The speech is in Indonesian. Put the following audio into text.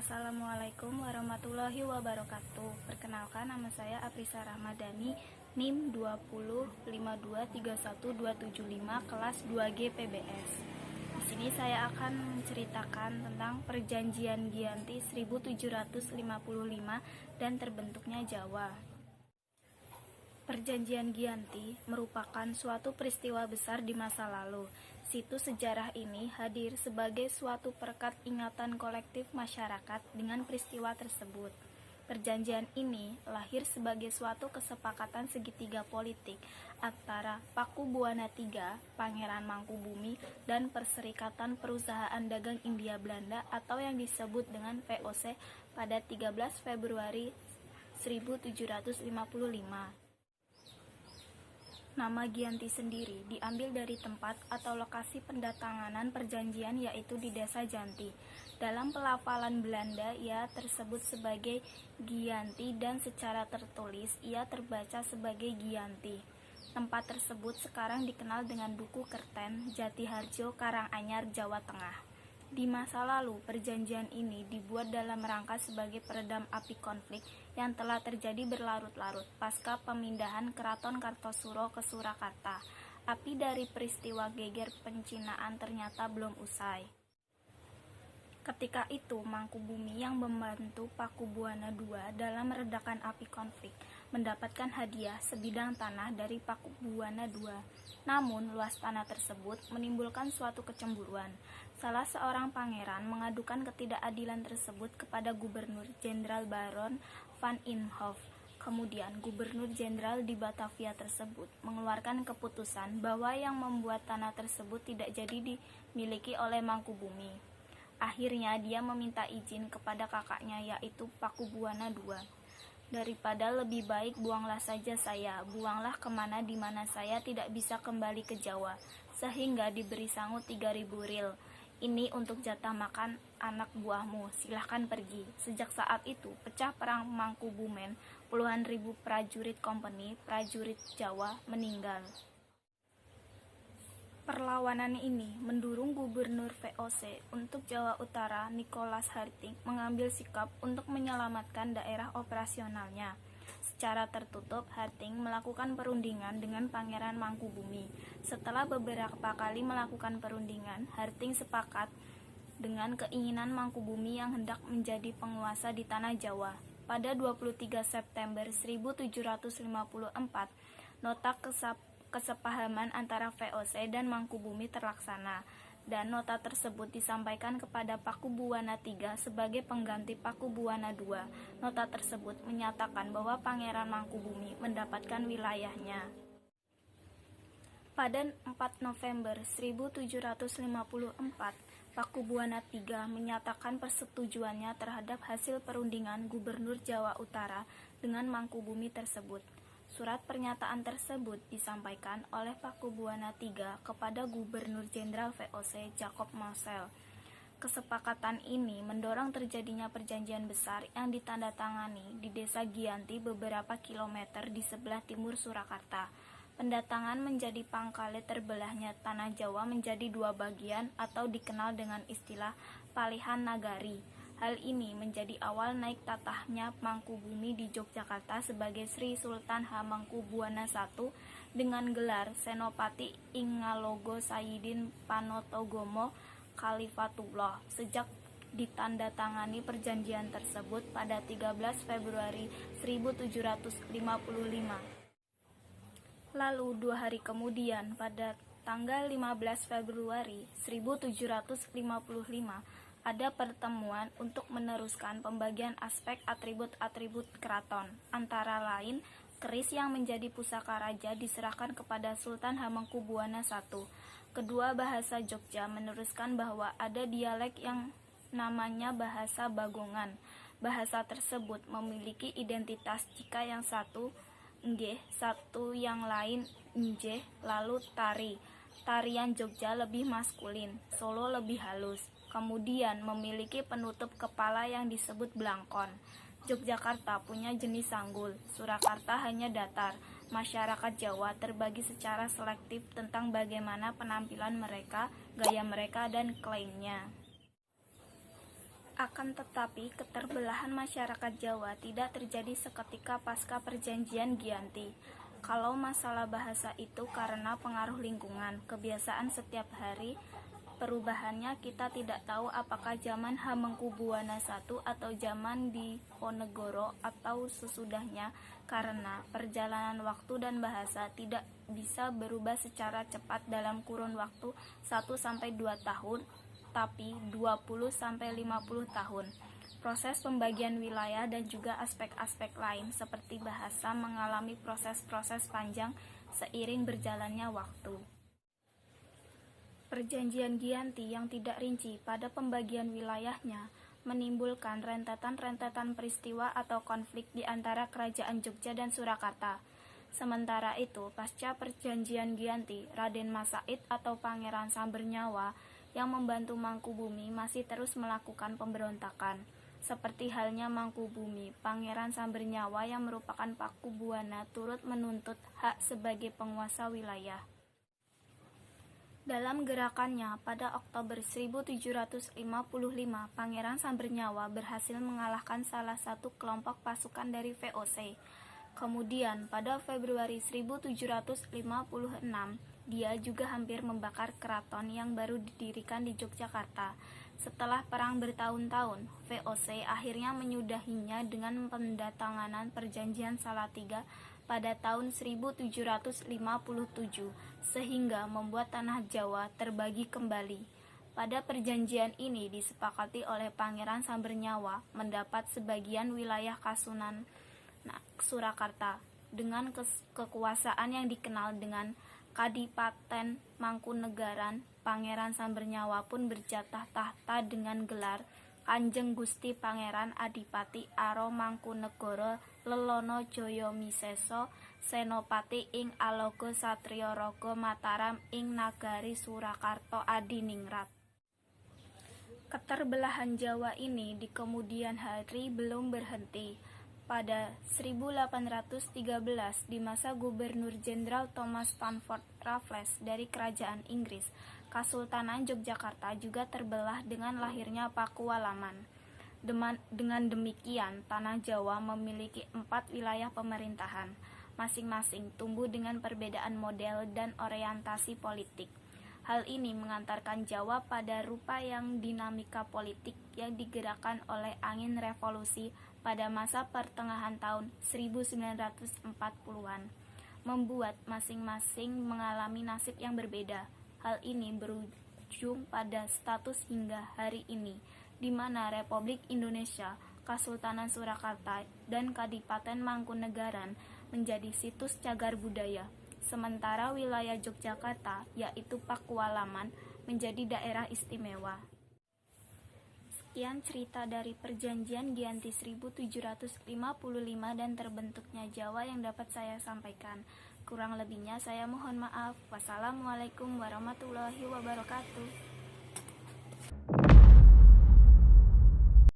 Assalamualaikum warahmatullahi wabarakatuh. Perkenalkan, nama saya Aprisa Rahmadani, NIM 205231275 kelas 2G PBS. Di sini saya akan menceritakan tentang Perjanjian Giyanti 1755 dan terbentuknya Jawa. Perjanjian Giyanti merupakan suatu peristiwa besar di masa lalu. Situs sejarah ini hadir sebagai suatu perekat ingatan kolektif masyarakat dengan peristiwa tersebut. Perjanjian ini lahir sebagai suatu kesepakatan segitiga politik antara Pakubuwana III, Pangeran Mangkubumi, dan Perserikatan Perusahaan Dagang India Belanda atau yang disebut dengan VOC pada 13 Februari 1755. Nama Giyanti sendiri diambil dari tempat atau lokasi pendatanganan perjanjian, yaitu di Desa Janti. Dalam pelafalan Belanda ia tersebut sebagai Giyanti dan secara tertulis ia terbaca sebagai Giyanti. Tempat tersebut sekarang dikenal dengan Duku Kerten, Jatiharjo, Karanganyar, Jawa Tengah. Di masa lalu, perjanjian ini dibuat dalam rangka sebagai peredam api konflik yang telah terjadi berlarut-larut pasca pemindahan Keraton Kartosuro ke Surakarta. Api dari peristiwa geger pencinaan ternyata belum usai. Ketika itu, Mangkubumi yang membantu Pakubuwana II dalam meredakan api konflik mendapatkan hadiah sebidang tanah dari Pakubuwana II. Namun, luas tanah tersebut menimbulkan suatu kecemburuan. Salah seorang pangeran mengadukan ketidakadilan tersebut kepada Gubernur Jenderal Baron van Imhoff. Kemudian, Gubernur Jenderal di Batavia tersebut mengeluarkan keputusan bahwa yang membuat tanah tersebut tidak jadi dimiliki oleh Mangkubumi. Akhirnya dia meminta izin kepada kakaknya, yaitu Pakubuwana II. Daripada lebih baik buanglah saja saya, buanglah kemana di mana saya tidak bisa kembali ke Jawa, sehingga diberi sangu 3.000 ril. Ini untuk jatah makan anak buahmu, silahkan pergi. Sejak saat itu, pecah perang Mangkubumen, puluhan ribu prajurit kompeni, prajurit Jawa meninggal. Perlawanan ini mendorong Gubernur VOC untuk Jawa Utara, Nicholas Harting, mengambil sikap untuk menyelamatkan daerah operasionalnya. Secara tertutup, Harting melakukan perundingan dengan Pangeran Mangkubumi. Setelah beberapa kali melakukan perundingan, Harting sepakat dengan keinginan Mangkubumi yang hendak menjadi penguasa di tanah Jawa. Pada 23 September 1754, nota kesepahaman antara VOC dan Mangkubumi terlaksana, dan nota tersebut disampaikan kepada Pakubuwana III sebagai pengganti Pakubuwana II. Nota tersebut menyatakan bahwa Pangeran Mangkubumi mendapatkan wilayahnya. Pada 4 November 1754, Pakubuwana III menyatakan persetujuannya terhadap hasil perundingan Gubernur Jawa Utara dengan Mangkubumi tersebut. Surat pernyataan tersebut disampaikan oleh Pakubuwana III kepada Gubernur Jenderal VOC Jacob Mosel. Kesepakatan ini mendorong terjadinya perjanjian besar yang ditandatangani di Desa Giyanti beberapa kilometer di sebelah timur Surakarta. Pendatangan menjadi pangkale terbelahnya tanah Jawa menjadi dua bagian atau dikenal dengan istilah Palihan Nagari. Hal ini menjadi awal naik tatahnya Mangkubumi di Yogyakarta sebagai Sri Sultan Hamengkubuwana I dengan gelar Senopati Ingalogo Sayidin Panotogomo Khalifatullah. Sejak ditandatangani perjanjian tersebut pada 13 Februari 1755. Lalu 2 hari kemudian, pada tanggal 15 Februari 1755, ada pertemuan untuk meneruskan pembagian aspek atribut-atribut keraton. Antara lain, keris yang menjadi pusaka raja diserahkan kepada Sultan Hamengkubuwana I. Kedua bahasa Jogja meneruskan bahwa ada dialek yang namanya bahasa Bagongan. Bahasa tersebut memiliki identitas jika yang satu nggih, satu yang lain njeh, lalu tari. Tarian Jogja lebih maskulin, Solo lebih halus. Kemudian memiliki penutup kepala yang disebut blangkon. Yogyakarta punya jenis sanggul, Surakarta hanya datar. Masyarakat Jawa terbagi secara selektif tentang bagaimana penampilan mereka, gaya mereka, dan klaimnya. Akan tetapi, keterbelahan masyarakat Jawa tidak terjadi seketika pasca perjanjian Giyanti. Kalau masalah bahasa itu karena pengaruh lingkungan, kebiasaan setiap hari, perubahannya kita tidak tahu apakah zaman Hamengkubuwana I atau zaman Diponegoro atau sesudahnya, karena perjalanan waktu dan bahasa tidak bisa berubah secara cepat dalam kurun waktu 1-2 tahun, tapi 20-50 tahun. Proses pembagian wilayah dan juga aspek-aspek lain seperti bahasa mengalami proses-proses panjang seiring berjalannya waktu. Perjanjian Giyanti yang tidak rinci pada pembagian wilayahnya menimbulkan rentetan-rentetan peristiwa atau konflik di antara Kerajaan Jogja dan Surakarta. Sementara itu, pasca perjanjian Giyanti, Raden Mas Said atau Pangeran Sambernyawa yang membantu Mangkubumi masih terus melakukan pemberontakan. Seperti halnya Mangkubumi, Pangeran Sambernyawa yang merupakan Pakubuwana turut menuntut hak sebagai penguasa wilayah. Dalam gerakannya, pada Oktober 1755, Pangeran Sambernyawa berhasil mengalahkan salah satu kelompok pasukan dari VOC. Kemudian, pada Februari 1756, dia juga hampir membakar keraton yang baru didirikan di Yogyakarta. Setelah perang bertahun-tahun, VOC akhirnya menyudahinya dengan pendatanganan Perjanjian Salatiga pada tahun 1757, sehingga membuat tanah Jawa terbagi kembali. Pada perjanjian ini disepakati oleh Pangeran Sambernyawa mendapat sebagian wilayah Kasunan Surakarta dengan kekuasaan yang dikenal dengan Kadipaten Mangkunegaran. Pangeran Sambernyawa pun berjatah tahta dengan gelar Kanjeng Gusti Pangeran Adipati Aro Mangkunegara Lelono Jaya Miseso Senopati ing Alogo Satriya Raga Mataram ing Nagari Surakarta Adiningrat. Keterbelahan Jawa ini di kemudian hari belum berhenti. Pada 1813, di masa Gubernur Jenderal Thomas Stamford Raffles dari Kerajaan Inggris, Kesultanan Yogyakarta juga terbelah dengan lahirnya Pakualaman. Dengan demikian, tanah Jawa memiliki 4 wilayah pemerintahan, masing-masing tumbuh dengan perbedaan model dan orientasi politik. Hal ini mengantarkan Jawa pada rupa yang dinamika politik yang digerakkan oleh angin revolusi pada masa pertengahan tahun 1940-an, membuat masing-masing mengalami nasib yang berbeda. Hal ini berujung pada status hingga hari ini, di mana Republik Indonesia, Kesultanan Surakarta, dan Kadipaten Mangkunegaran menjadi situs cagar budaya, sementara wilayah Yogyakarta, yaitu Pakualaman, menjadi daerah istimewa. Sekian cerita dari Perjanjian Giyanti 1755 dan terbentuknya Jawa yang dapat saya sampaikan. Kurang lebihnya saya mohon maaf. Wassalamualaikum warahmatullahi wabarakatuh.